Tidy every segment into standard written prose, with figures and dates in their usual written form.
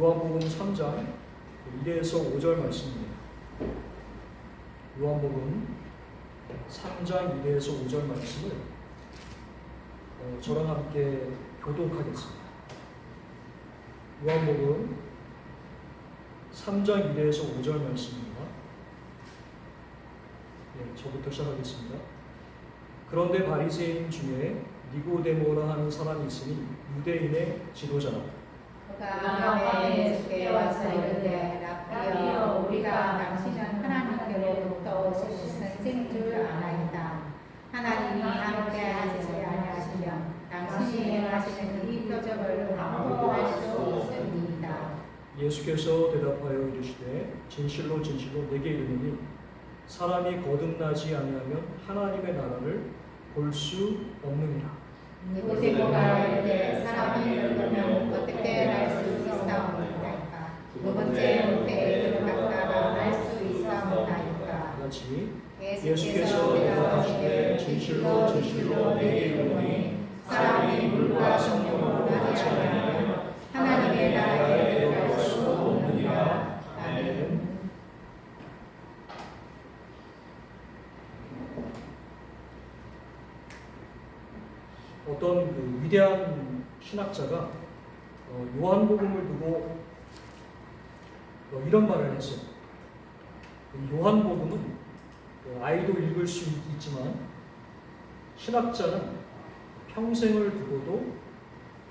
요한복음 3장 1에서 5절 말씀입니다. 요한복음 3장 1에서 5절 말씀을 저랑 함께 교독하겠습니다. 요한복음 3장 1에서 5절 말씀입니다. 저부터 시작하겠습니다. 그런데 바리새인 중에 니고데모라 하는 사람이 있으니 유대인의 지도자라. 그가 예수께 와서 이르되 라삐여, 우리가 당신은 하나님께로부터 오신 선생인 줄 아나이다. 하나님이 함께 하시지 아니하시면 당신이 행하시는 이 표적을 아무도 할 수 없습니다. 예수께서 대답하여 이르시되 진실로 진실로 내게 이르노니 사람이 거듭나지 아니하면 하나님의 나라를 볼 수 없느니라. 니고데모가 이르되 사람이 늙으면 어떻게 날 수 있사옵나이까? 두 번째 모태에 들어갔다가 날 수 있사옵나이까? 같이 예수께서 대답하시되 진실로 진실로 내게 이르노니 사람이 물과 성령으로 나지 아니하면 하나님의 나라에 들어갈 수 없느니라. 아멘. 어떤 그 위대한 신학자가 요한복음을 두고 이런 말을 했어요. 요한복음은 아이도 읽을 수 있지만 신학자는 평생을 두고도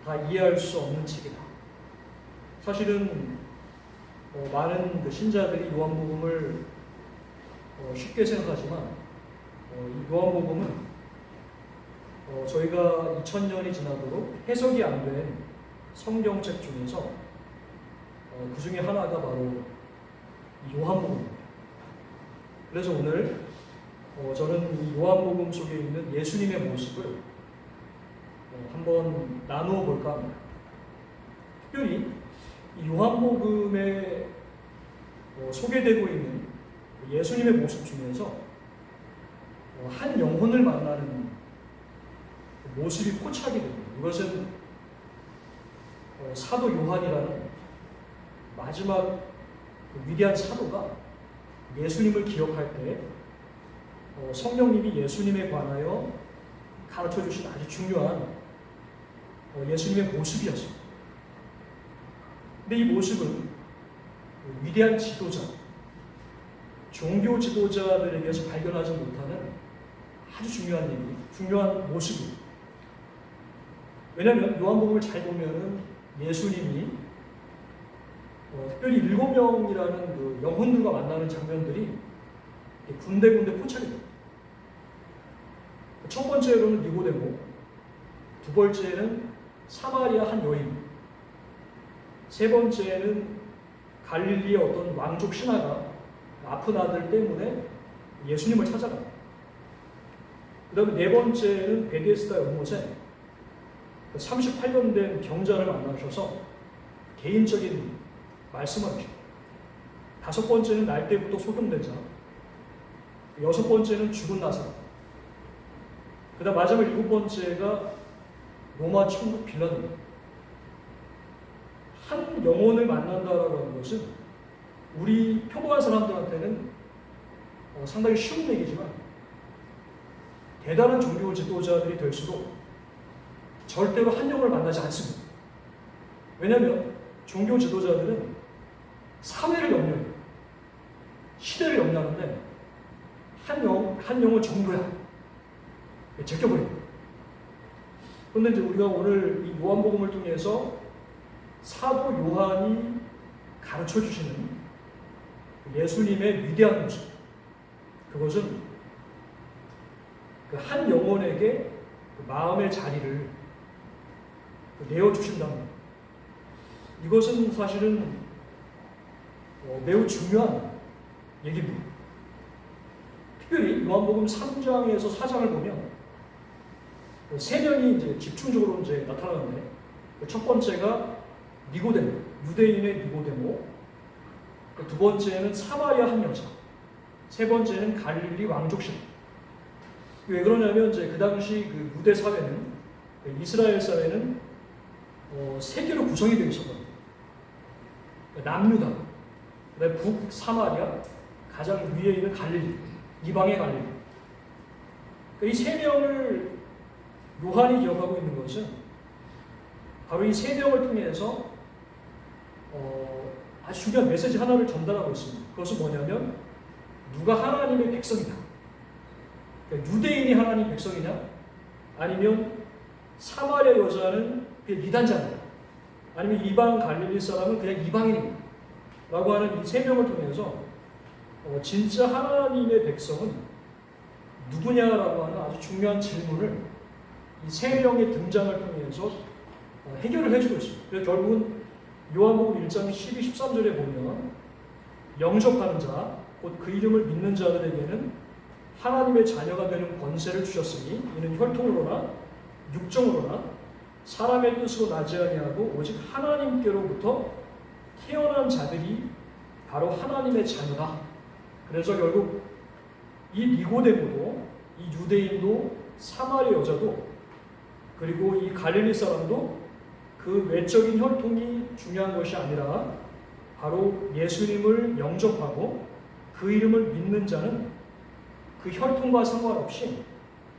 다 이해할 수 없는 책이다. 사실은 많은 그 신자들이 요한복음을 쉽게 생각하지만 이 요한복음은 저희가 2000년이 지나도록 해석이 안 된 성경책 중에서 그 중에 하나가 바로 요한복음입니다. 그래서 오늘 저는 이 요한복음 속에 있는 예수님의 모습을 한번 나누어 볼까 합니다. 특별히 이 요한복음에 소개되고 있는 예수님의 모습 중에서 한 영혼을 만나는 모습이 포착이 됩니다. 이것은 사도 요한이라는 마지막 위대한 사도가 예수님을 기억할 때 성령님이 예수님에 관하여 가르쳐 주신 아주 중요한 예수님의 모습이었습니다. 근데 이 모습은 위대한 지도자, 종교 지도자들에게서 발견하지 못하는 아주 중요한 모습입니다. 왜냐하면 요한복음을 잘 보면은 예수님이 특별히 7명이라는 그 영혼들과 만나는 장면들이 군데군데 포착이 됩니다. 첫 번째로는 니고데모, 두 번째는 사마리아 한 여인, 세 번째는 갈릴리의 어떤 왕족 신하가 아픈 아들 때문에 예수님을 찾아갑니다. 그 다음에 네 번째는 베데스다 연못에 38년 된 병자를 만나셔서 개인적인 말씀을 하십니다. 다섯 번째는 날 때부터 소경된 자, 여섯 번째는 죽은 나사로, 그 다음 마지막 일곱 번째가 로마 천국 빌라도입니다. 한 영혼을 만난다라고 하는 것은 우리 평범한 사람들한테는 상당히 쉬운 얘기지만 대단한 종교 지도자들이 될수록 절대로 한 영혼을 만나지 않습니다. 왜냐하면 종교 지도자들은 사회를 염려해요. 시대를 염려하는데 한 영혼 정도야 제껴버립니다. 그런데 이제 우리가 오늘 이 요한복음을 통해서 사도 요한이 가르쳐 주시는 예수님의 위대한 모습, 그것은 그 한 영혼에게 그 마음의 자리를 내어주신다는 것. 이것은 사실은 매우 중요한 얘기입니다. 특별히 요한복음 3장에서 4장을 보면 세 명이 이제 집중적으로 이제 나타나는데 첫 번째가 니고데모, 유대인의 니고데모, 두 번째는 사마리아 한 여자, 세 번째는 갈릴리 왕족 신하. 왜 그러냐면 이제 그 당시 그 유대 사회는, 이스라엘 사회는 세 개로 구성이 되어 있었거든요. 남유다, 그다음에 북사마리아, 가장 위에 있는 갈릴리, 이방의 갈릴리. 이 세 명을 요한이 기억하고 있는 것은 바로 이 세 명을 통해서 아주 중요한 메시지 하나를 전달하고 있습니다. 그것은 뭐냐면 누가 하나님의 백성이냐, 그러니까 유대인이 하나님 백성이냐, 아니면 사마리아 여자는 그냥 이단자냐, 아니면 이방 갈릴리 사람은 그냥 이방인이냐 라고 하는 이 세 명을 통해서 진짜 하나님의 백성은 누구냐라고 하는 아주 중요한 질문을 이 세 명의 등장을 통해서 해결을 해주고 있습니다. 그래서 결국은 요한복음 1장 12, 13절에 보면 영접하는 자, 곧 그 이름을 믿는 자들에게는 하나님의 자녀가 되는 권세를 주셨으니 이는 혈통으로나 육정으로나 사람의 뜻으로 나지 아니하고 오직 하나님께로부터 태어난 자들이 바로 하나님의 자녀다. 그래서 결국 이 니고데모도, 이 유대인도, 사마리아 여자도, 그리고 이 갈릴리 사람도 그 외적인 혈통이 중요한 것이 아니라 바로 예수님을 영접하고 그 이름을 믿는 자는 그 혈통과 상관없이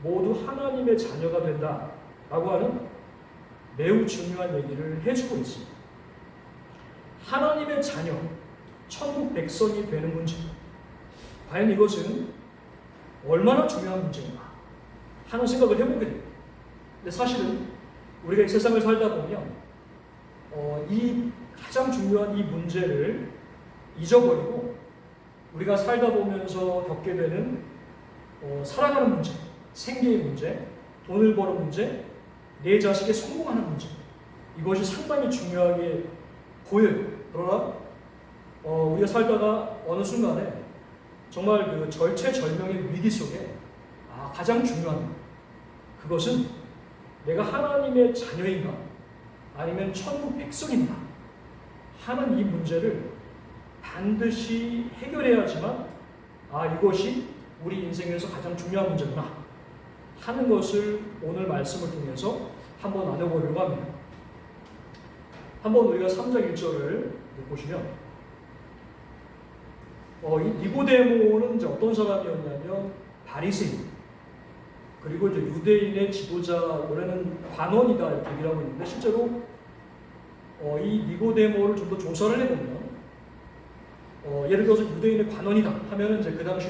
모두 하나님의 자녀가 된다라고 하는 매우 중요한 얘기를 해주고 있습니다. 하나님의 자녀, 천국 백성이 되는 문제, 과연 이것은 얼마나 중요한 문제인가 하는 생각을 해보게 됩니다. 근데 사실은 우리가 이 세상을 살다 보면 이 가장 중요한 이 문제를 잊어버리고 우리가 살다 보면서 겪게 되는 살아가는 문제, 생계의 문제, 돈을 버는 문제, 내 자식의 성공하는 문제, 이것이 상당히 중요하게 보여요. 그러나 우리가 살다가 어느 순간에 정말 그 절체절명의 위기 속에 가장 중요한 그것은 내가 하나님의 자녀인가 아니면 천국 백성인가 하는 이 문제를 반드시 해결해야지만 이것이 우리 인생에서 가장 중요한 문제구나 하는 것을 오늘 말씀을 통해서 한번 나눠보려고 합니다. 한번 우리가 3장 1절을 보시면 이 니고데모는 이제 어떤 사람이었냐면 바리새인, 그리고 이제 유대인의 지도자, 원래는 관원이다 이렇게 얘기를 하고 있는데 실제로 이 니고데모를 좀 더 조사를 해보면 예를 들어서 유대인의 관원이다 하면은 이제 그 당시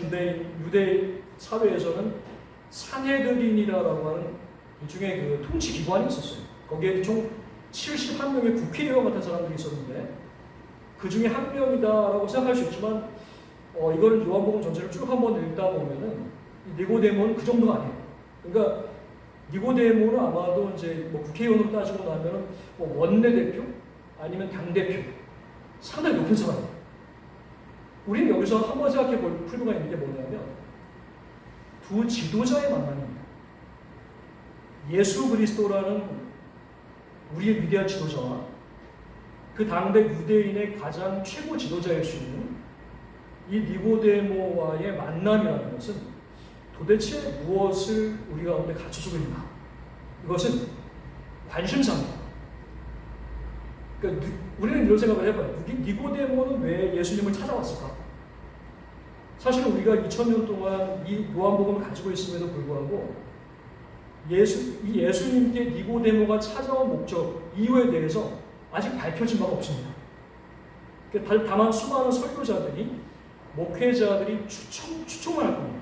유대 사회에서는 산헤드린이라고 하는 일종의 그 통치 기관이 있었어요. 거기에 총 71명의 국회의원 같은 사람들이 있었는데 그 중에 한 명이다라고 생각할 수 있지만 이거를 요한복음 전체를 쭉 한번 읽다 보면은 이 니고데모는 그 정도가 아니에요. 그러니까 니고데모는 아마도 이제 뭐 국회의원으로 따지고 나면은 뭐 원내대표 아니면 당대표 상당히 높은 사람이에요. 우리는 여기서 한번 생각해 볼 필요가 있는 게 뭐냐면 두 지도자의 만남입니다. 예수 그리스도라는 우리의 위대한 지도자와 그 당대 유대인의 가장 최고 지도자일 수 있는 이 니고데모와의 만남이라는 것은 도대체 무엇을 우리 가운데 갖춰주고 있나? 이것은 관심사입니다. 그러니까 우리는 이런 생각을 해봐요. 니고데모는 왜 예수님을 찾아왔을까? 사실 우리가 2000년 동안 이 요한복음을 가지고 있음에도 불구하고 이 예수님께 니고데모가 찾아온 목적, 이유에 대해서 아직 밝혀진 바가 없습니다. 다만 수많은 설교자들이, 목회자들이 추측만 할 겁니다.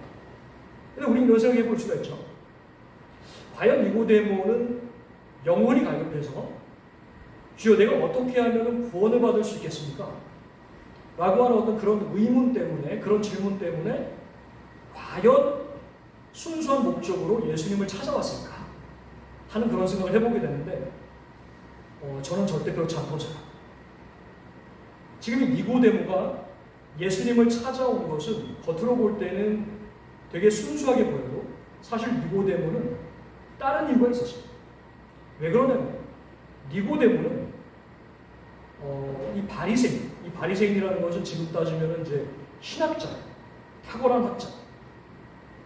근데 우리는 이런 생각해 볼 수가 있죠. 과연 니고데모는 영혼이 갈급해서 주여 내가 어떻게 하면 구원을 받을 수 있겠습니까? 라고 하는 어떤 그런 의문 때문에, 그런 질문 때문에 과연 순수한 목적으로 예수님을 찾아왔을까 하는 그런 생각을 해보게 되는데 저는 절대 그렇지 않다고 생각합니다. 지금 이 니고데모가 예수님을 찾아온 것은 겉으로 볼 때는 되게 순수하게 보여도 사실 니고데모는 다른 이유가 있었습니다. 왜 그러냐면 니고데모는 이 바리새인이라는 것은 지금 따지면 이제 신학자, 탁월한 학자,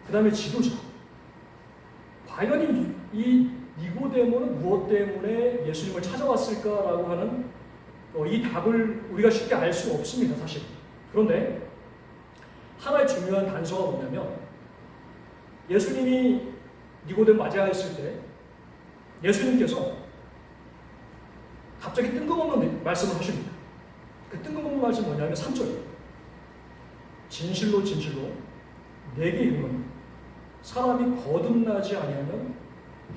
그 다음에 지도자. 과연 이 니고데모는 무엇 때문에 예수님을 찾아왔을까라고 하는 이 답을 우리가 쉽게 알 수 없습니다, 사실. 그런데 하나의 중요한 단서가 뭐냐면 예수님이 니고데모 맞이하였을 때 예수님께서 갑자기 뜬금없는 말씀을 하십니다. 그 뜬금없는 말씀이 뭐냐면 3절. 진실로 진실로 내게 이르노니 사람이 거듭나지 아니하면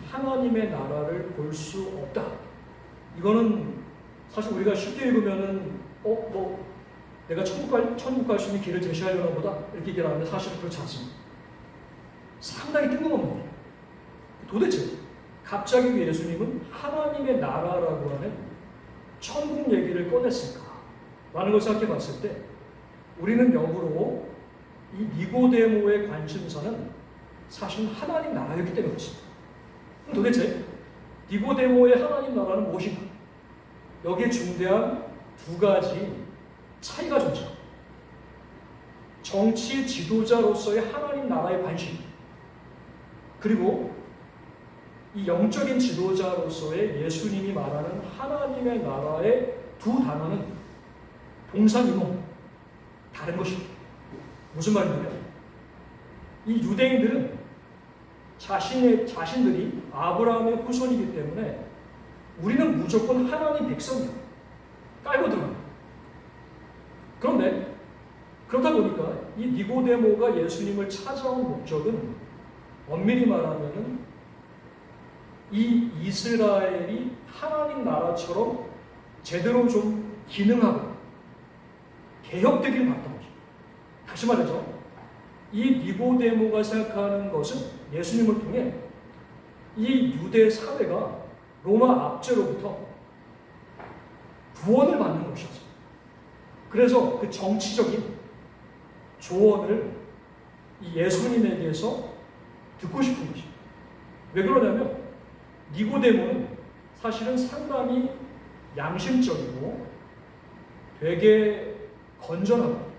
하나님의 나라를 볼 수 없다. 이거는 사실 우리가 쉽게 읽으면은 내가 천국 갈 수 있는 길을 제시하려나 보다 이렇게 얘기를 하는데 사실은 그렇지 않습니다. 상당히 뜬금없는 거예요. 도대체 갑자기 왜 예수님은 하나님의 나라라고 하는 천국 얘기를 꺼냈을까? 라는 걸 생각해 봤을 때 우리는 역으로 이 니고데모의 관심사는 사실 하나님 나라였기 때문에 그렇습니다. 도대체 니고데모의 하나님 나라는 무엇인가? 여기에 중대한 두 가지 차이가 존재합니다. 정치 지도자로서의 하나님 나라의 관심, 그리고 이 영적인 지도자로서의 예수님이 말하는 하나님의 나라의 두 단어는 동산이모 다른 것입니다. 무슨 말이냐면 이 유대인들은 자신들이 아브라함의 후손이기 때문에 우리는 무조건 하나님 백성이야 깔고 들어갑니다. 그런데 그러다 보니까 이 니고데모가 예수님을 찾아온 목적은 엄밀히 말하면은 이 이스라엘이 하나님 나라처럼 제대로 좀 기능하고 개혁되길 바랐던 거죠. 다시 말해서 이 니고데모가 생각하는 것은 예수님을 통해 이 유대 사회가 로마 압제로부터 구원을 받는 것이었어요. 그래서 그 정치적인 조언을 이 예수님에게서 듣고 싶은 것입니다. 왜 그러냐면 니고데모는 사실은 상당히 양심적이고 되게 건전하고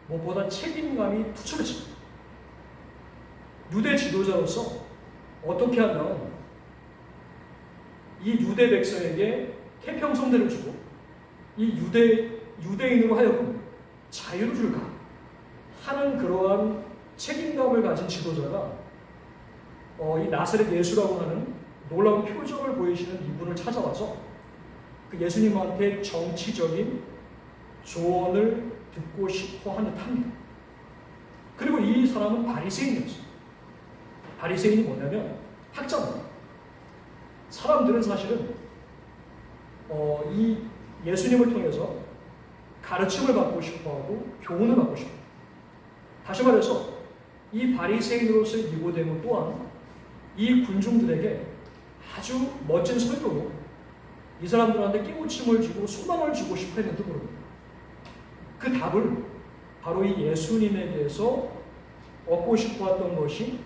무엇보다 책임감이 투철해집니다. 유대 지도자로서 어떻게 하면 이 유대 백성에게 태평성대를 주고 이 유대인으로 하여금 자유를 줄까 하는 그러한 책임감을 가진 지도자가 이 나사렛 예수라고 하는 놀라운 표적을 보이시는 이분을 찾아와서 그 예수님한테 정치적인 조언을 듣고 싶어 하는 듯합니다. 그리고 이 사람은 바리새인이었어요. 바리새인이 뭐냐면 학자입니다. 사람들은 사실은 이 예수님을 통해서 가르침을 받고 싶어하고 교훈을 받고 싶어요. 다시 말해서 이 바리새인으로서의 니고데모 또한 이 군중들에게 아주 멋진 설교로 이 사람들한테 깨우침을 주고 소망을 주고 싶어 했는데 모릅니다. 그 답을 바로 이 예수님에게서 얻고 싶어했던 것이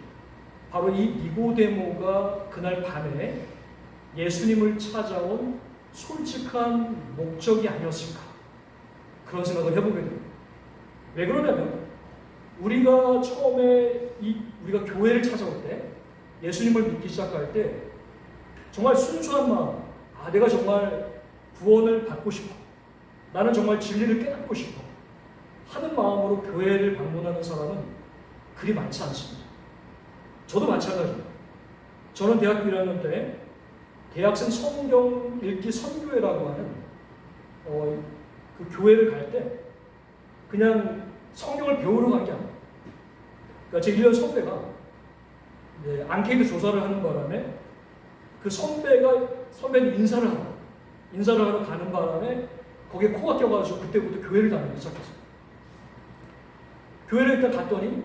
바로 이 니고데모가 그날 밤에 예수님을 찾아온 솔직한 목적이 아니었을까 그런 생각을 해보게 됩니다. 왜 그러냐면 우리가 처음에 우리가 교회를 찾아올 때 예수님을 믿기 시작할 때 정말 순수한 마음, 내가 정말 구원을 받고 싶어, 나는 정말 진리를 깨닫고 싶어 하는 마음으로 교회를 방문하는 사람은 그리 많지 않습니다. 저도 마찬가지입니다. 저는 대학교 1학년 때 대학생 성경 읽기 선교회라고 하는 그 교회를 갈 때 그냥 성경을 배우러 간 게 아니에요. 그러니까 제 1년 선배가 앙케이트 조사를 하는 바람에 그 선배는 인사를 하러 가는 바람에 거기에 코가 껴가지고 그때부터 교회를 다니기 시작했어요. 교회를 일단 갔더니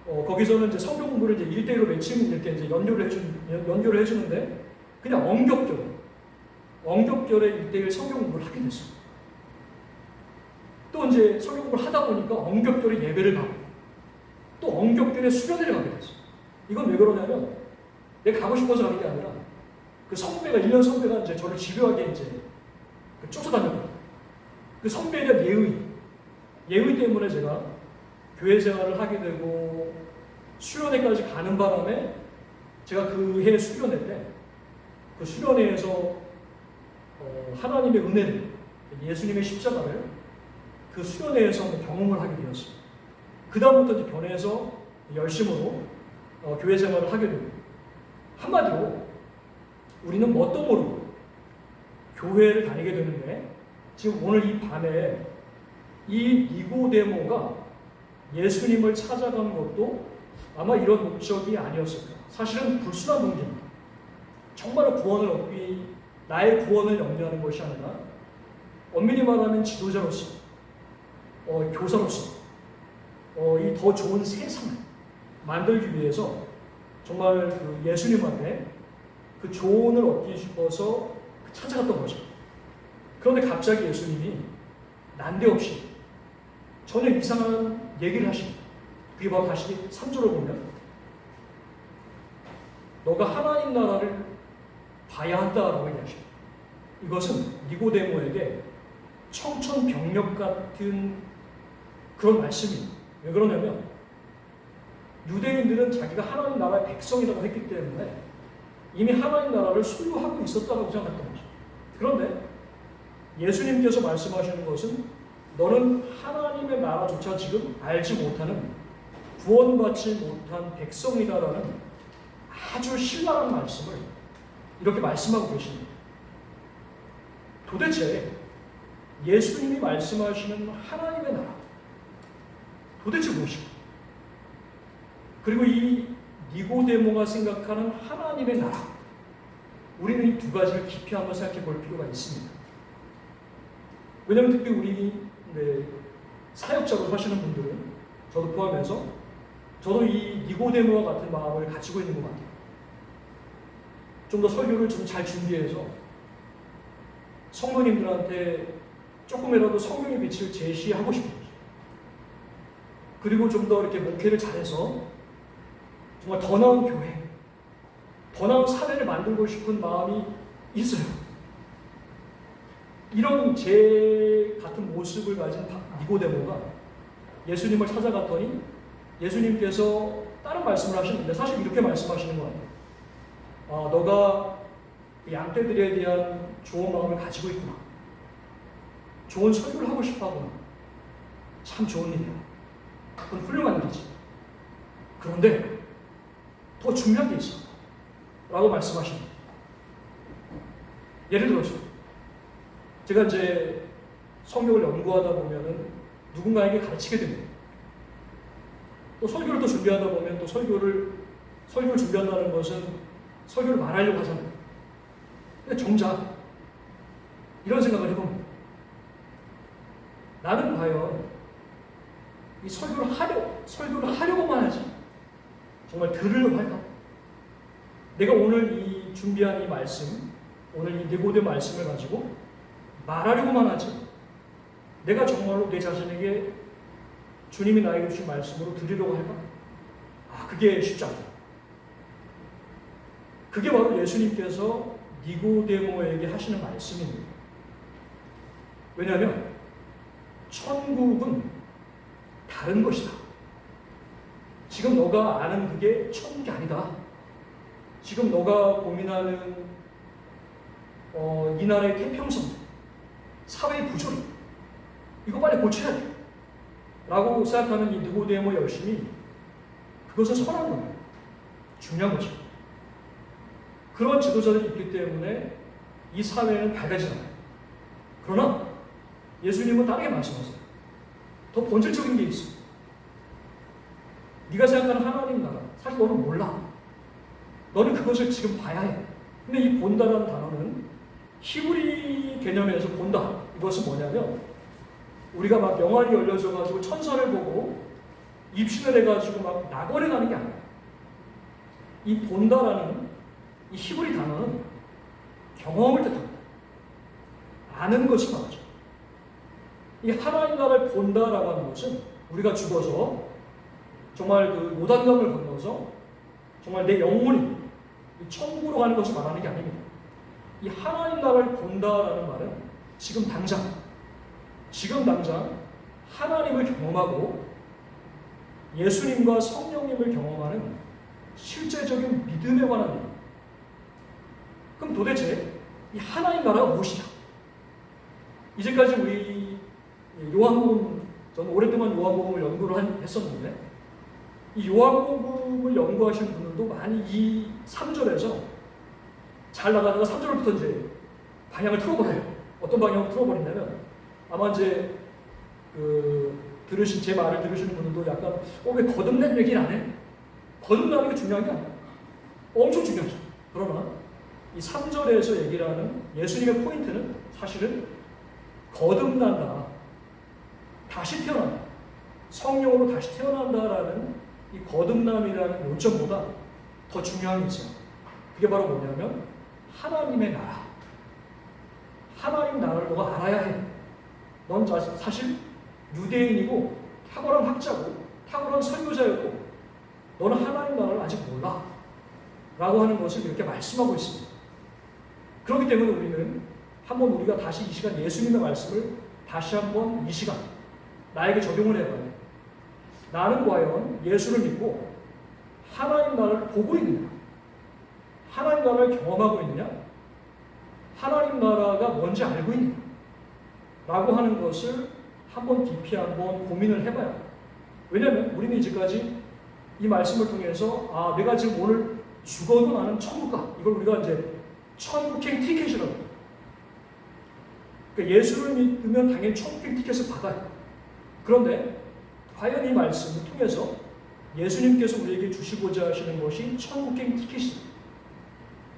거기서는 이제 성경 공부를 이제 1대1로 매칭 이렇게 이제 연결을 해주는데 그냥 엉겹결에 1대1 성경 공부를 하게 됐어요. 또 이제 성경 공부를 하다 보니까 엉겹결에 예배를 가고 또 엉겹결에 수련회를 가게 됐어요. 이건 왜 그러냐면 내가 가고 싶어서 가는 게 아니라 그 선배가 1년 선배가 이제 저를 집요하게 이제 쫓아다녔거든요. 그 선배에 대한 예의 때문에 제가 교회 생활을 하게 되고 수련회까지 가는 바람에 제가 그 해 수련회 때 그 수련회에서 하나님의 은혜를 예수님의 십자가를 그 수련회에서 경험을 하게 되었습니다. 그 다음부터 이제 교내에서 열심으로 교회 생활을 하게 됩니다. 한마디로 우리는 뭣도 모르고 교회를 다니게 되는데 지금 오늘 이 밤에 이 니고데모가 예수님을 찾아간 것도 아마 이런 목적이 아니었을까. 사실은 불순한 동기입니다. 정말 구원을 얻기, 나의 구원을 염려하는 것이 아니라 엄밀히 말하면 지도자로서, 교사로서 이 더 좋은 세상을 만들기 위해서 정말 그 예수님한테 그 조언을 얻기 싶어서 찾아갔던 거죠. 그런데 갑자기 예수님이 난데없이 전혀 이상한 얘기를 하십니다. 그게 바로 다시 3절을 보면 너가 하나님 나라를 봐야 한다라고 얘기하십니다. 이것은 니고데모에게 청천벽력 같은 그런 말씀입니다. 왜 그러냐면 유대인들은 자기가 하나님 나라의 백성이라고 했기 때문에 이미 하나님 나라를 소유하고 있었다고 생각했던 거죠. 그런데 예수님께서 말씀하시는 것은 너는 하나님의 나라조차 지금 알지 못하는 구원받지 못한 백성이다라는 아주 신랄한 말씀을 이렇게 말씀하고 계십니다. 도대체 예수님이 말씀하시는 하나님의 나라 도대체 무엇일까? 그리고 이 니고데모가 생각하는 하나님의 나라, 우리는 이 두 가지를 깊이 한번 생각해 볼 필요가 있습니다. 왜냐하면 특히 우리 사역자로 사시는 분들은 저도 포함해서 저도 이 니고데모와 같은 마음을 가지고 있는 것 같아요. 좀 더 설교를 좀 잘 준비해서 성도님들한테 조금이라도 성령의 빛을 제시하고 싶은 거죠. 그리고 좀 더 이렇게 목회를 잘해서 정말 더 나은 교회, 더 나은 사회를 만들고 싶은 마음이 있어요. 이런 제 같은 모습을 가진 니고데모가 예수님을 찾아갔더니 예수님께서 다른 말씀을 하시는데 사실 이렇게 말씀하시는 것 같아요. 너가 양떼들에 대한 좋은 마음을 가지고 있구나. 좋은 설교를 하고 싶어 하구나. 참 좋은 일이야. 그건 훌륭한 일이지. 그런데 더 중요한 게 있어. 라고 말씀하십니다. 예를 들어서 제가 이제 성경을 연구하다 보면은 누군가에게 가르치게 됩니다. 또 설교를 또 준비하다 보면 또 설교를 준비한다는 것은 설교를 말하려고 하잖아요. 근데 정작 이런 생각을 해봅니다. 나는 과연 이 설교를 하려고만 하지 정말 들으려고 할까? 내가 오늘 이 준비한 이 말씀, 오늘 이 니고데 말씀을 가지고 말하려고만 하지 내가 정말로 내 자신에게 주님이 나에게 주신 말씀으로 드리려고 할까? 그게 쉽지 않다. 그게 바로 예수님께서 니고데모에게 하시는 말씀입니다. 왜냐하면 천국은 다른 것이다. 지금 너가 아는 그게 천국이 아니다. 지금 너가 고민하는 이 나라의 태평성, 사회의 부조리, 이거 빨리 고쳐야 돼. 라고 생각하는 이 니고데모 열심이 그것은 선한 거예요. 중요한 거죠. 그런 지도자들이 있기 때문에 이 사회는 밝아지지 않아요. 그러나 예수님은 다르게 말씀하세요. 더 본질적인 게 있어. 네가 생각하는 하나님 나라, 사실 너는 몰라. 너는 그것을 지금 봐야 해. 근데 이 본다라는 단어는 히브리 개념에서 본다. 이것은 뭐냐면 우리가 막 영화를 열려져가지고 천사를 보고 입신을 해가지고 막 낙원에 가는 게 아니야. 이 본다라는 이 히브리 단어는 경험을 뜻합니다. 아는 것이 맞죠. 이 하나님 나라를 본다라고 하는 것은 우리가 죽어서 정말 그 요단강을 건너서 정말 내 영혼이 천국으로 가는 것을 말하는 게 아닙니다. 이 하나님 나라를 본다라는 말은 지금 당장 하나님을 경험하고 예수님과 성령님을 경험하는 실제적인 믿음에 관한 일입니다. 그럼 도대체 이 하나님 나라가 무엇이냐? 이제까지 우리 요한복음, 저는 오랫동안 요한복음을 연구를 했었는데 이 요한복음을 연구하시는 분들도 많이 이 3절에서 잘 나가다가 3절부터 이제 방향을 틀어버려요. 어떤 방향을 틀어버리냐면 아마 이제 제 말을 들으시는 분들도 약간 왜 거듭난 얘기를 안 해? 거듭나는 게 중요한 게 아니야. 엄청 중요하죠. 그러나 이 3절에서 얘기를 하는 예수님의 포인트는 사실은 거듭난다. 다시 태어난다. 성령으로 다시 태어난다라는 이 거듭남이라는 요점보다 더 중요한 게 있어요. 그게 바로 뭐냐면 하나님의 나라. 하나님 나라를 너가 알아야 해. 넌 사실 유대인이고 탁월한 학자고 탁월한 설교자였고 너는 하나님 나라를 아직 몰라. 라고 하는 것을 이렇게 말씀하고 있습니다. 그렇기 때문에 우리는 한번 우리가 다시 이 시간 예수님의 말씀을 다시 한번 이 시간 나에게 적용을 해봐요. 나는 과연 예수를 믿고 하나님 나라를 보고 있느냐? 하나님 나라를 경험하고 있느냐? 하나님 나라가 뭔지 알고 있느냐? 라고 하는 것을 한번 깊이 한번 고민을 해봐요. 왜냐하면 우리는 이제까지 이 말씀을 통해서 내가 지금 오늘 죽어도 나는 천국 가. 이걸 우리가 이제 천국행 티켓이라고 해요. 그러니까 예수를 믿으면 당연히 천국행 티켓을 받아요. 그런데 과연 이 말씀을 통해서 예수님께서 우리에게 주시고자 하시는 것이 천국행 티켓이다.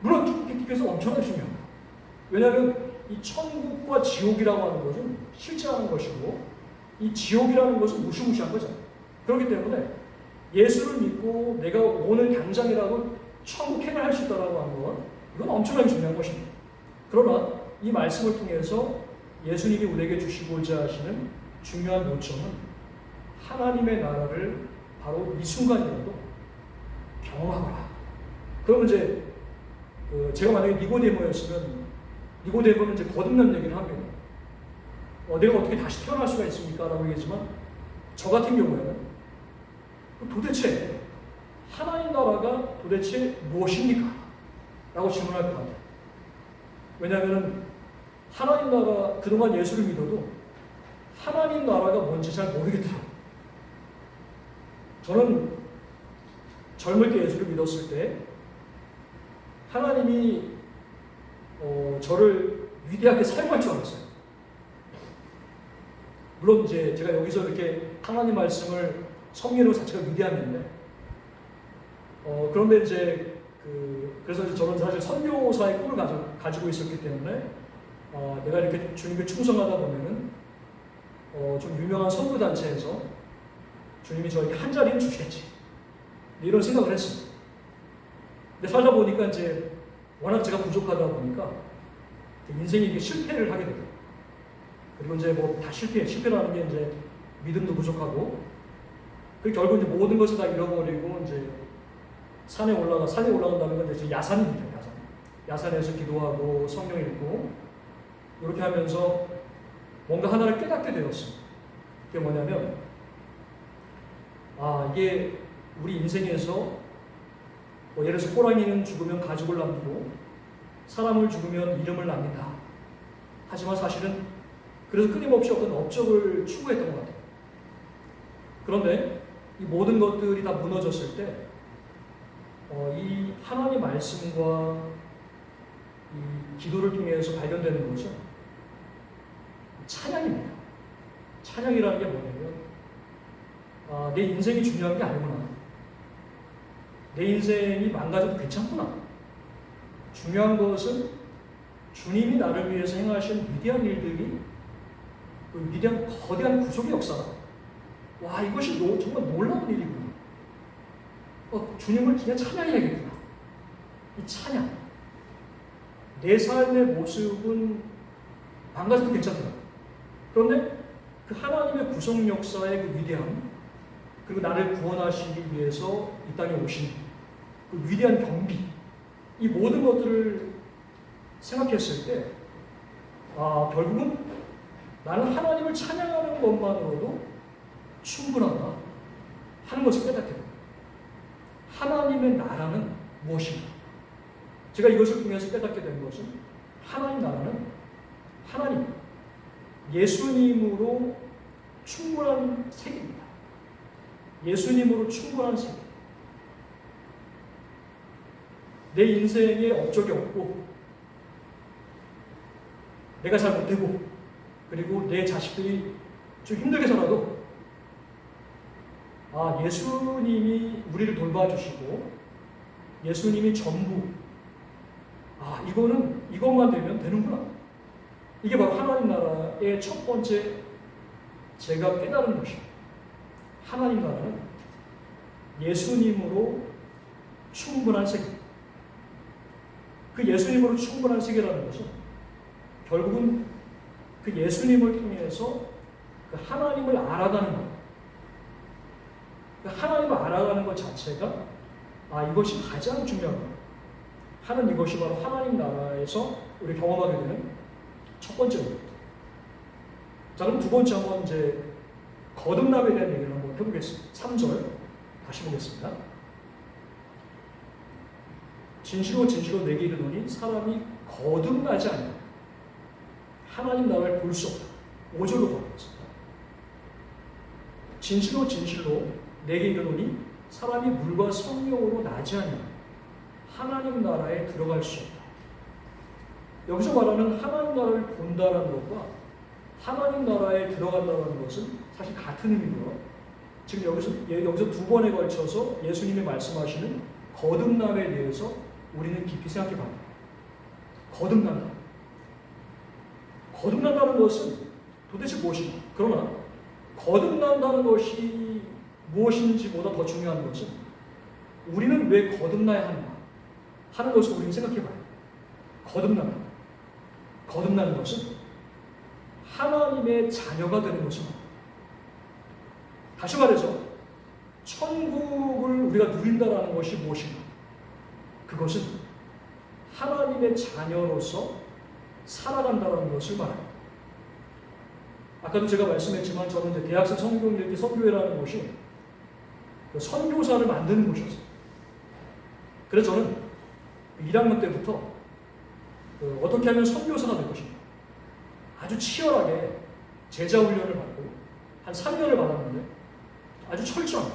물론 천국행 티켓은 엄청나게 중요합니다. 왜냐하면 이 천국과 지옥이라고 하는 것은 실제하는 것이고 이 지옥이라는 것은 무시무시한 거잖아요. 그렇기 때문에 예수를 믿고 내가 오늘 당장이라도 천국행을 할 수 있다고 하는 건 이건 엄청나게 중요한 것입니다. 그러나 이 말씀을 통해서 예수님이 우리에게 주시고자 하시는 중요한 요점은 하나님의 나라를 바로 이 순간이라도 경험하거라. 그러면 이제 제가 만약에 니고데모였으면 니고데모는 이제 거듭난 얘기를 합니다. 내가 어떻게 다시 태어날 수가 있습니까? 라고 얘기했지만 저 같은 경우에는 도대체 하나님 나라가 도대체 무엇입니까? 라고 질문할 것 같아요. 왜냐하면 하나님 나라, 그동안 예수를 믿어도 하나님 나라가 뭔지 잘 모르겠더라고요. 저는 젊을 때 예수를 믿었을 때 하나님이 저를 위대하게 사용할 줄 알았어요. 물론 이제 제가 여기서 이렇게 하나님 말씀을 성경으로 자체가 위대한데 그런데 이제 그래서 이제 저는 사실 선교사의 꿈을 가지고 있었기 때문에 내가 이렇게 주님께 충성하다 보면은 좀 유명한 선교 단체에서 주님이 저에게 한 자리는 주시겠지 이런 생각을 했습니다. 근데 살다 보니까 이제 워낙 제가 부족하다 보니까 인생이 이게 실패를 하게 되고 그리고 이제 뭐 다 실패라는 게 이제 믿음도 부족하고 그 결국 이제 모든 것을 다 잃어버리고 이제 산에 올라간다는 건 이제 야산입니다. 야산에서 기도하고 성경 읽고 이렇게 하면서 뭔가 하나를 깨닫게 되었습니다. 그게 뭐냐면 이게 우리 인생에서 예를 들어서 호랑이는 죽으면 가죽을 남기고 사람을 죽으면 이름을 남긴다. 하지만 사실은 그래서 끊임없이 어떤 업적을 추구했던 것 같아요. 그런데 이 모든 것들이 다 무너졌을 때 이 하나님의 말씀과 이 기도를 통해서 발견되는 것은 찬양입니다. 찬양이라는 게 뭐냐면 내 인생이 중요한 게 아니구나. 내 인생이 망가져도 괜찮구나. 중요한 것은 주님이 나를 위해서 행하신 위대한 일들이 그 위대한 거대한 구속의 역사다. 와, 이것이 정말 놀라운 일이구나. 주님을 그냥 찬양해야겠구나. 이 찬양. 내 삶의 모습은 망가져도 괜찮더라. 그런데 그 하나님의 구속 역사의 그 위대함, 그리고 나를 구원하시기 위해서 이 땅에 오신 그 위대한 경비, 이 모든 것들을 생각했을 때, 결국은 나는 하나님을 찬양하는 것만으로도 충분하다 하는 것을 깨닫게 됩니다. 하나님의 나라는 무엇인가? 제가 이것을 통해서 깨닫게 된 것은 하나님 나라는 하나님, 예수님으로 충분한 세계입니다. 예수님으로 충분한 세계. 내 인생에 업적이 없고 내가 잘 못되고 그리고 내 자식들이 좀 힘들게 살아도 예수님이 우리를 돌봐주시고 예수님이 전부 이것만 되면 되는구나. 이게 바로 하나님 나라의 첫 번째 제가 깨달은 것입니다. 하나님 나라는 예수님으로 충분한 세계. 그 예수님으로 충분한 세계라는 것은 결국은 그 예수님을 통해서 그 하나님을 알아가는 것. 그 하나님을 알아가는 것 자체가 이것이 가장 중요한 것. 이것이 바로 하나님 나라에서 우리 경험하게 되는 첫 번째 것입니다. 자, 그럼 두 번째 한번 이제 거듭남에 대한 얘기를 한번 해보겠습니다. 3절 다시 보겠습니다. 진실로 진실로 내게 이르노니 사람이 거듭나지 않으면 하나님 나라를 볼 수 없다. 5절로 가보겠습니다. 진실로 진실로 내게 이르노니 사람이 물과 성령으로 나지 않으면 하나님 나라에 들어갈 수 없다. 여기서 말하는 하나님 나라를 본다라는 것과 하나님 나라에 들어간다는 것은 사실 같은 의미고요. 지금 여기서 두 번에 걸쳐서 예수님이 말씀하시는 거듭남에 대해서 우리는 깊이 생각해 봐야 합니다. 거듭난다. 거듭난다는 것은 도대체 무엇인가? 그러나 거듭난다는 것이 무엇인지보다 더 중요한 것은 우리는 왜 거듭나야 하는가 하는 것을 우리는 생각해 봐야 합니다. 거듭난다. 거듭나는 것은 하나님의 자녀가 되는 것입니다. 다시 말해서 천국을 우리가 누린다라는 것이 무엇인가? 그것은 하나님의 자녀로서 살아간다는 것을 말합니다. 아까도 제가 말씀했지만 저는 이제 대학생 성경읽기 선교회라는 곳이 그 선교사를 만드는 곳이었어요. 그래서 저는 1학년 때부터 어떻게 하면 선교사가 될 것인가 아주 치열하게 제자 훈련을 받고 한 3년을 받았는데 아주 철저한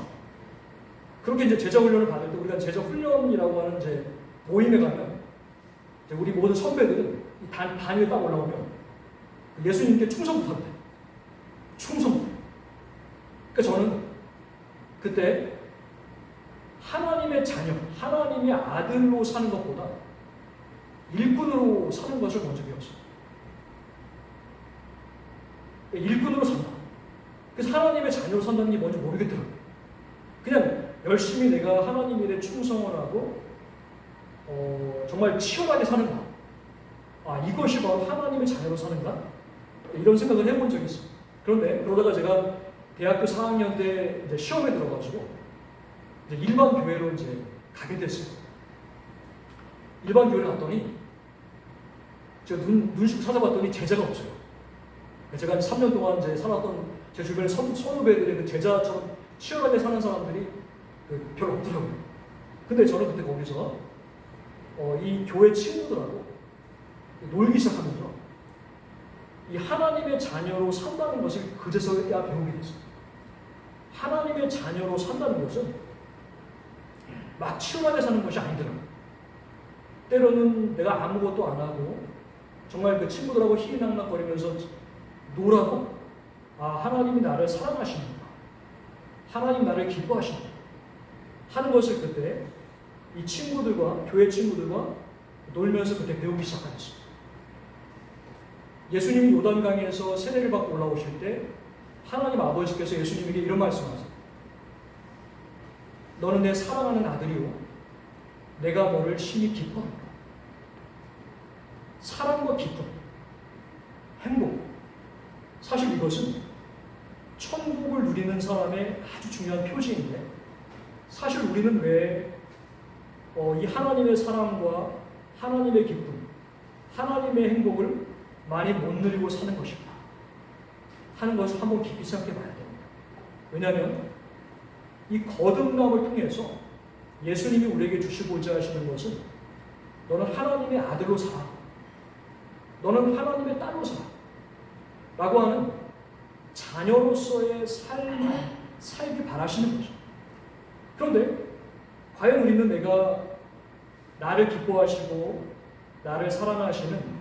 그렇게 이제 제자 훈련을 받을 때 우리가 제자 훈련이라고 하는 이제 모임에 가면 이제 우리 모든 선배들은 이 단 위에 딱 올라오면 예수님께 충성부터 합니다. 충성부터. 그러니까 저는 그때 하나님의 자녀, 하나님의 아들로 사는 것보다 일꾼으로 사는 것을 먼저 배웠어요. 일꾼으로 산다. 그래서 하나님의 자녀로 산다는 게 뭔지 모르겠더라고요. 그냥 열심히 내가 하나님 일에 충성을 하고 정말 치열하게 사는가. 이것이 바로 하나님의 자녀로 사는가? 이런 생각을 해본 적이 있어요. 그런데 그러다가 제가 대학교 4학년 때 이제 시험에 들어가지고 이제 일반 교회로 이제 가게 됐어요. 일반 교회를 갔더니 제가 눈 씻고 찾아봤더니 제자가 없어요. 제가 3년 동안 이제 살았던 제 주변의 선후배들의 그 제자처럼 치열하게 사는 사람들이 별로 없더라고요. 근데 저는 그때 거기서 이 교회 친구들하고 놀기 시작하면서 이 하나님의 자녀로 산다는 것을 그제서야 배우게 됐어요. 하나님의 자녀로 산다는 것은 막 치열하게 사는 것이 아니더라고요. 때로는 내가 아무것도 안 하고 정말 그 친구들하고 희희낙낙거리면서 놀아도 하나님이 나를 사랑하시는구나. 하나님 나를 기뻐하시는구나. 하는 것을 그때 이 친구들과 교회 친구들과 놀면서 그때 배우기 시작하였습니다. 예수님이 요단강에서 세례를 받고 올라오실 때 하나님 아버지께서 예수님에게 이런 말씀하세요. 너는 내 사랑하는 아들이요 내가 너를 심히 기뻐한다. 사랑과 기쁨, 행복. 사실 이것은 천국을 누리는 사람의 아주 중요한 표지인데 사실 우리는 왜 이 하나님의 사랑과 하나님의 기쁨, 하나님의 행복을 많이 못 누리고 사는 것인가 하는 것을 한번 깊이 생각해 봐야 됩니다. 왜냐하면 이 거듭남을 통해서 예수님이 우리에게 주시고자 하시는 것은 너는 하나님의 아들로 살아. 너는 하나님의 딸로 살아. 라고 하는 자녀로서의 살기 바라시는 거죠. 그런데 과연 우리는 내가 나를 기뻐하시고 나를 사랑하시는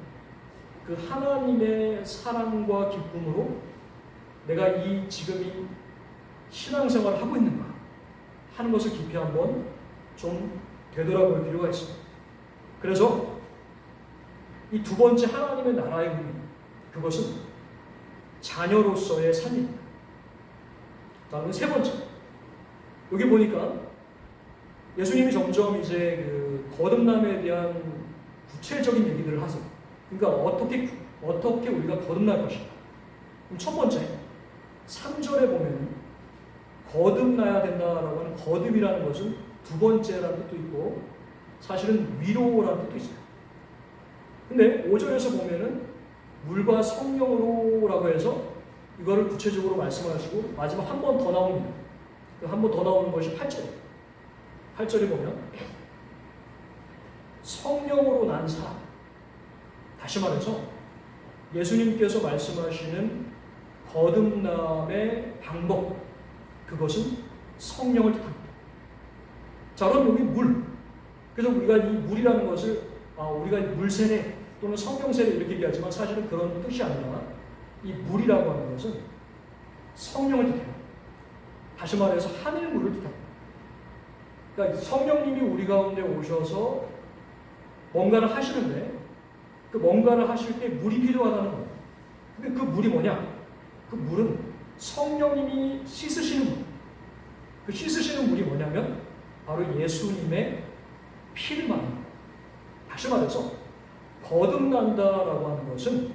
그 하나님의 사랑과 기쁨으로 내가 지금 이 신앙생활을 하고 있는가 하는 것을 깊이 한번 좀 되돌아볼 필요가 있습니다. 그래서 이 두 번째 하나님의 나라의 의미, 그것은 자녀로서의 삶입니다. 다음은 세 번째. 여기 보니까 예수님이 점점 이제 그 거듭남에 대한 구체적인 얘기들을 하세요. 그러니까 어떻게 우리가 거듭날 것인가. 그럼 첫 번째, 3절에 보면 거듭나야 된다라고 하는 거듭이라는 것은 두 번째라는 뜻도 있고 사실은 위로라는 뜻도 있어요. 근데 5절에서 보면은 물과 성령으로라고 해서 이거를 구체적으로 말씀하시고 마지막 한 번 더 나옵니다. 한 번 더 나오는 것이 8절이에요. 8절에 보면 성령으로 난 사람, 다시 말해서 예수님께서 말씀하시는 거듭남의 방법, 그것은 성령을 뜻합니다. 자, 그럼 여기 물. 그래서 우리가 이 물이라는 것을 우리가 물세례 또는 성령세례 이렇게 얘기하지만 사실은 그런 뜻이 아니라 이 물이라고 하는 것은 성령을 뜻해요. 다시 말해서 하늘물을 뜻합니다. 그러니까 성령님이 우리 가운데 오셔서 뭔가를 하시는데 그 뭔가를 하실 때 물이 필요하다는 거예요. 근데 그 물이 뭐냐? 그 물은 성령님이 씻으시는 물. 그 씻으시는 물이 뭐냐면 바로 예수님의 피를 말합니다. 다시 말해서 거듭난다라고 하는 것은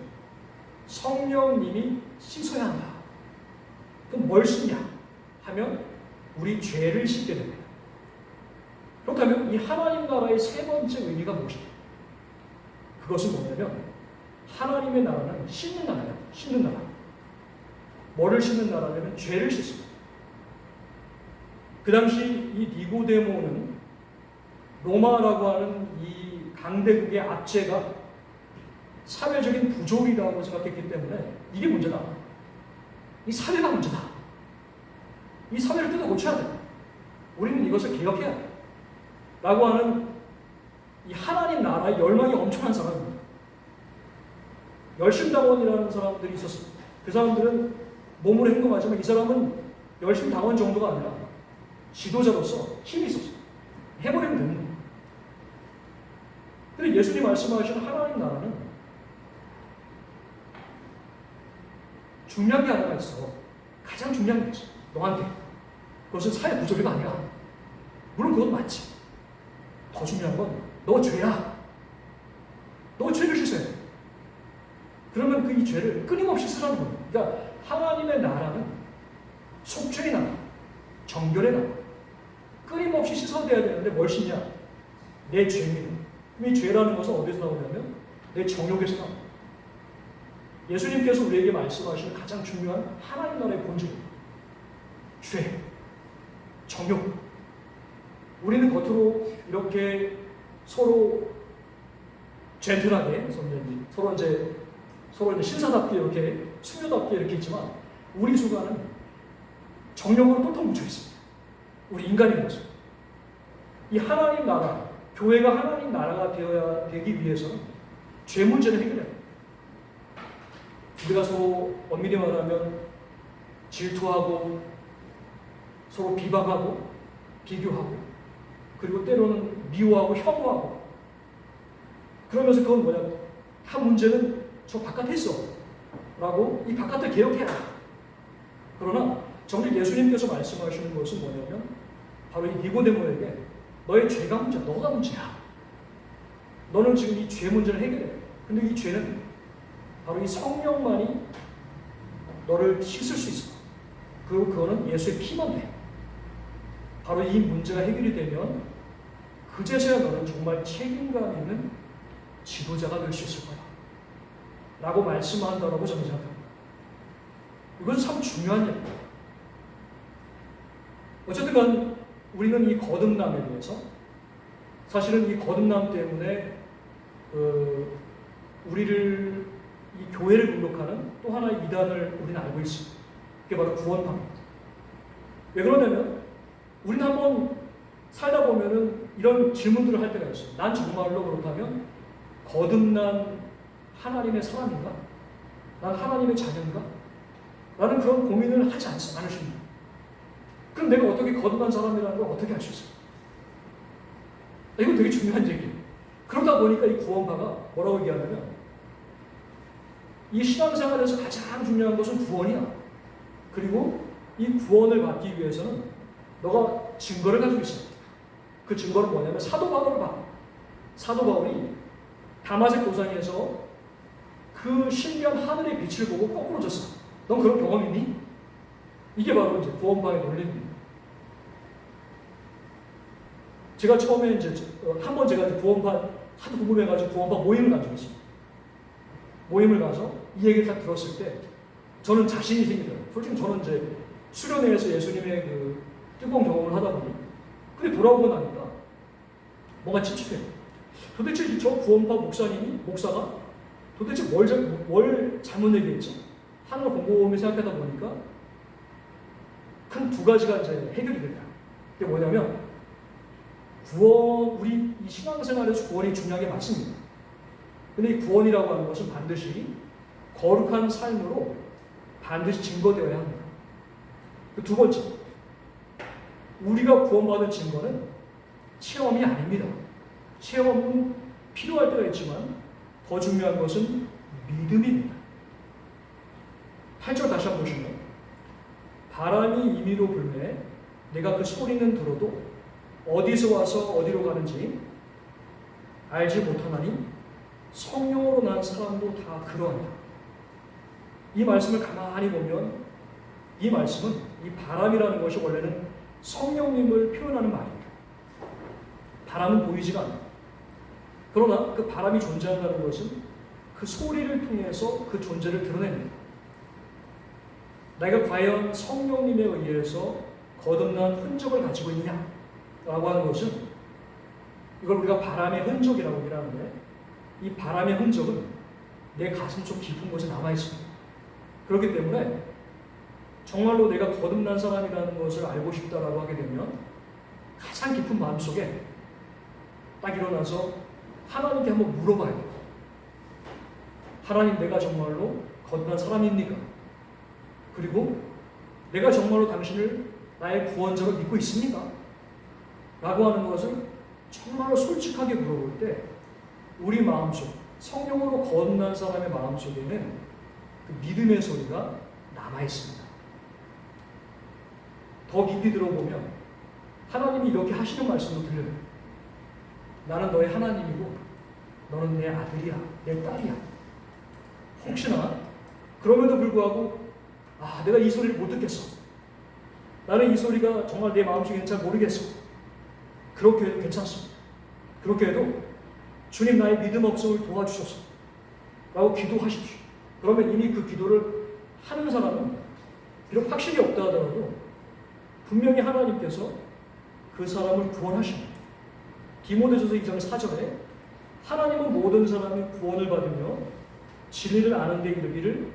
성령님이 씻어야 한다. 그럼 뭘 씻냐 하면 우리 죄를 씻게 됩니다. 그렇다면 이 하나님 나라의 세 번째 의미가 무엇이냐? 그것은 뭐냐면 하나님의 나라는 씻는 나라예요. 씻는 나라. 뭐를 씻는 나라냐면 죄를 씻습니다. 그 당시 이 니고데모는 로마라고 하는 이 강대국의 압제가 사회적인 부조리라고 생각했기 때문에 이게 문제다. 이 사회가 문제다. 이 사회를 뜯어 고쳐야 돼. 우리는 이것을 개혁해야 돼. 라고 하는 이 하나님 나라의 열망이 엄청난 사람입니다. 열심당원이라는 사람들이 있었습니다. 그 사람들은 몸으로 행동하지만 이 사람은 열심당원 정도가 아니라 지도자로서 힘이 있었어요. 해버리면 되는 거예요. 근데 예수님 말씀하시는 하나님 나라는 중요한 게 하나가 있어. 가장 중요한 게 있어. 너한테. 그것은 사회 부조리가 아니야. 물론 그건 맞지. 더 중요한 건 너 죄야. 너 죄를 씻어야 돼. 그러면 그 이 죄를 끊임없이 쓰라는 거예요. 그러니까 하나님의 나라는 속죄의 나라, 정결의 나라. 끊임없이 씻어내야 되는데 뭘 씻냐? 내 죄입니다. 이 죄라는 것은 어디서 나오냐면 내 정욕에서 나옵니다. 예수님께서 우리에게 말씀하시는 가장 중요한 하나님 나라의 본질입니다. 죄, 정욕. 우리는 겉으로 이렇게 서로 젠틀하게 서로 이제 신사답게 이렇게 수녀답게 이렇게 있지만 우리 속안은 정욕으로 똘똘 뭉쳐 있습니다. 우리 인간인 거죠. 이 하나님 나라, 교회가 하나님 나라가 되기 위해서는 죄 문제를 해결해야 돼요. 우리가 서로 엄밀히 말하면 질투하고 서로 비방하고 비교하고 그리고 때로는 미워하고 혐오하고 그러면서 그건 뭐냐? 다 문제는 저 바깥에 있어 라고 이 바깥을 개혁해야 돼. 그러나 정작 예수님께서 말씀하시는 것은 뭐냐면 바로 이 니고데모에게 너의 죄가 문제야. 너가 문제야. 너는 지금 이 죄 문제를 해결해. 근데 이 죄는 바로 이 성령만이 너를 씻을 수 있어. 그리고 그거는 예수의 피만 돼. 바로 이 문제가 해결이 되면 그제서야 너는 정말 책임감 있는 지도자가 될 수 있을 거야. 라고 말씀한다라고 저는 생각합니다. 이건 참 중요한 얘기예요. 어쨌든 간 우리는 이 거듭남에 대해서 사실은 이 거듭남 때문에 우리를 이 교회를 공격하는 또 하나의 이단을 우리는 알고 있습니다. 그게 바로 구원파입니다. 왜 그러냐면 우리는 한번 살다 보면은 이런 질문들을 할 때가 있어요. 난 정말로 그렇다면 거듭난 하나님의 사람인가? 난 하나님의 자녀인가? 라는 그런 고민을 하지 않으십니다. 그럼 내가 어떻게 거듭난 사람이라는 걸 어떻게 알 수 있어요? 이건 되게 중요한 얘기예요. 그러다 보니까 이 구원파가 뭐라고 얘기하냐면 이 신앙생활에서 가장 중요한 것은 구원이야. 그리고 이 구원을 받기 위해서는 너가 증거를 가지고 있어야 돼. 그 증거는 뭐냐면 사도 바울을 봐. 사도 바울이 다마색 도상에서 그 신비한 하늘의 빛을 보고 거꾸로 졌어. 넌 그런 경험 있니? 이게 바로 이제 구원파의 논리입니다. 제가 처음에 이제 한번 제가 이제 구원파 하도 궁금해가지고 구원파 모임을 간 적이 있습니다. 모임을 가서 이 얘기를 딱 들었을 때 저는 자신이 생기더라고요. 솔직히 저는 이제 수련회에서 예수님의 그 뜨거운 경험을 하다 보니 근데 돌아오고 나니까 뭔가 찝찝해요. 도대체 저 구원파 목사가 도대체 뭘 잘못 얘기했지? 하는 걸 곰곰이 생각하다 보니까 큰 두 가지가 이제 해결이 됩니다. 그게 뭐냐면 우리 이 신앙생활에서 구원이 중요한 게 맞습니다. 근데 이 구원이라고 하는 것은 반드시 거룩한 삶으로 반드시 증거되어야 합니다. 그 두 번째, 우리가 구원받은 증거는 체험이 아닙니다. 체험은 필요할 때가 있지만 더 중요한 것은 믿음입니다. 8절 다시 한번 보시면 바람이 임의로 불매 내가 그 소리는 들어도 어디서 와서 어디로 가는지 알지 못하나니 성령으로 난 사람도 다 그러하니라. 이 말씀을 가만히 보면 이 말씀은 이 바람이라는 것이 원래는 성령님을 표현하는 말입니다. 바람은 보이지가 않아요. 그러나 그 바람이 존재한다는 것은 그 소리를 통해서 그 존재를 드러냅니다. 내가 과연 성령님에 의해서 거듭난 흔적을 가지고 있느냐? 라고 하는 것은 이걸 우리가 바람의 흔적이라고 얘기하는데 이 바람의 흔적은 내 가슴 속 깊은 곳에 남아있습니다. 그렇기 때문에 정말로 내가 거듭난 사람이라는 것을 알고 싶다라고 하게 되면 가장 깊은 마음속에 딱 일어나서 하나님께 한번 물어봐야 돼요. 하나님, 내가 정말로 거듭난 사람입니까? 그리고 내가 정말로 당신을 나의 구원자로 믿고 있습니까? 라고 하는 것을 정말로 솔직하게 물어볼 때 우리 마음속, 성령으로 거듭난 사람의 마음속에는 그 믿음의 소리가 남아있습니다. 더 깊이 들어보면 하나님이 이렇게 하시는 말씀도 들려요. 나는 너의 하나님이고 너는 내 아들이야, 내 딸이야. 혹시나 그럼에도 불구하고 내가 이 소리를 못 듣겠어. 나는 이 소리가 정말 내 마음속에 잘 모르겠어. 그렇게 해도 괜찮습니다. 그렇게 해도 주님 나의 믿음 없음을 도와주소서 라고 기도하십시오. 그러면 이미 그 기도를 하는 사람은 비록 확실히 없다 하더라도 분명히 하나님께서 그 사람을 구원하십니다. 디모데전서 2장 4절에 하나님은 모든 사람이 구원을 받으며 진리를 아는 데 이르기를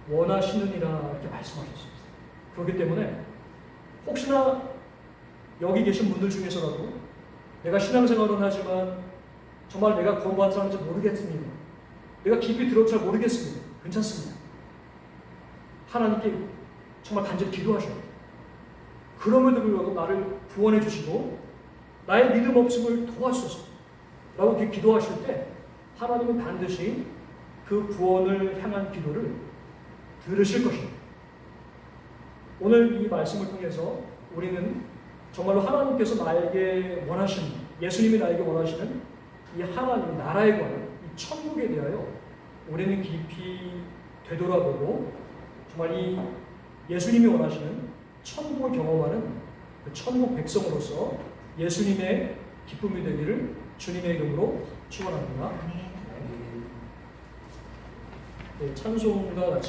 원하시느니라 이렇게 말씀하셨습니다. 그렇기 때문에 혹시나 여기 계신 분들 중에서라도 내가 신앙생활은 하지만 정말 내가 구원받은 사람인지 모르겠습니다. 내가 깊이 들어도 잘 모르겠습니다. 괜찮습니다. 하나님께 정말 간절히 기도하셔야 돼요. 그럼에도 불구하고 나를 구원해 주시고 나의 믿음 없음을 도와주소서 라고 이렇게 기도하실 때 하나님은 반드시 그 구원을 향한 기도를 들으실 것입니다. 오늘 이 말씀을 통해서 우리는 정말로 하나님께서 나에게 원하시는, 예수님이 나에게 원하시는 이 하나님 나라에 관한 이 천국에 대하여 우리는 깊이 되돌아보고 정말 이 예수님이 원하시는 천국을 경험하는 그 천국 백성으로서 예수님의 기쁨이 되기를 주님의 이름으로 축원합니다. 네, 찬송과 같이